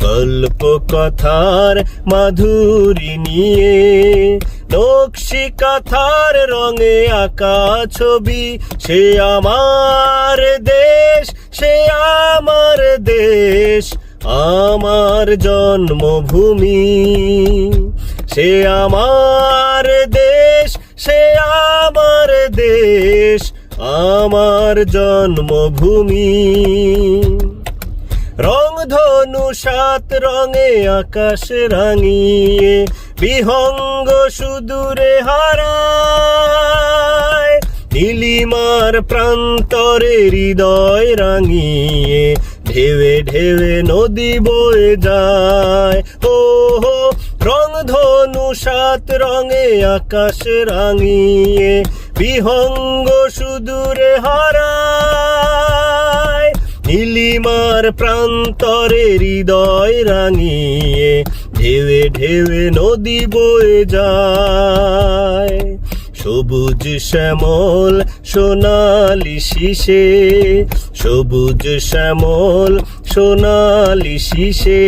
গল্প কথার মাধুরী নিয়ে, নকশি কাঁথার রঙে আঁকা ছবি। সে আমার দেশ, সে আমার দেশ, আমার জন্মভূমি। সে আমার দেশ, সে আমার দেশ, আমার জন্মভূমি। রংধনু 7 রঙে আকাশ রাঙিয়ে, বিহঙ্গ সুদূরে হারায়। নীলিমার প্রান্তরে হৃদয় রাঙিয়ে, ঢেউে ঢেউে নদী বয়ে যায়। ও হো, রংধনু 7 রঙে আকাশ রাঙিয়ে, বিহঙ্গ সুদূরে হারায়। নীলিমার প্রান্তরে হৃদয় রাঙিয়ে, ঢেউে ঢেউে নদী বয়ে যায়। সবুজ শ্যামল সোনালি শীষে, সবুজ শ্যামল সোনালি শীষে,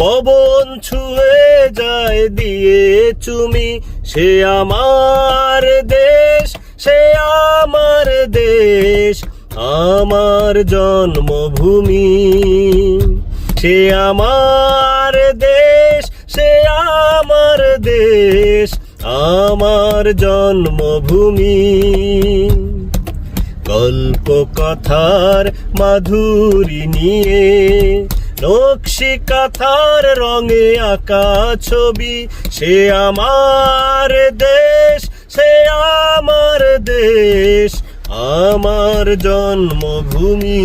পবন ছুঁয়ে যায় দিয়ে চুমি। সে আমার দেশ, সে আমার দেশ, আমার জন্মভূমি। সে আমার দেশ, সে আমার দেশ, আমার জন্মভূমি। গল্প কথার মাধুরী নিয়ে, নকশি কাঁথার রঙে আঁকা ছবি। সে আমার দেশ, সে আমার দেশ, আমার জন্মভূমি।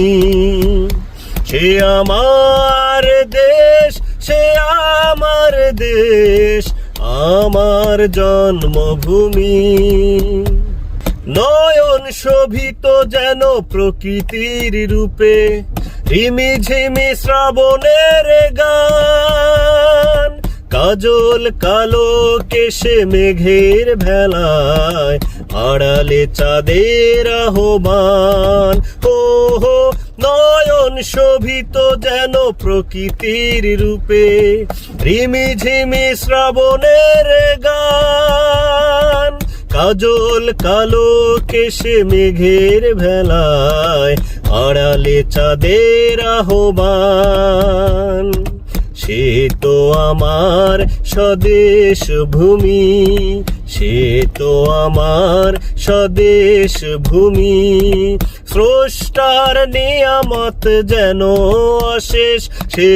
সে আমার দেশ, সে আমার দেশ, আমার জন্মভূমি। নয়ন শোভিত যেন প্রকৃতির রূপে, রিমি ঝিমি শ্রাবণের গান। কাজল কালো কেশে মেঘের ভেলায়, আড়ালে চাঁদের আহ্বান। ও হো, নয়ন শোভিত যেন প্রকৃতির রূপে, রিমি ঝিমি শ্রাবণের গান। কাজল কালো কেশে মেঘের ভেলায়, আড়ালে চাঁদের আহ্বান। সে তো আমার স্বদেশ ভূমি, সে তো আমার স্বদেশ ভূমি। স্রষ্টার নিয়ামত যেন অশেষ, সে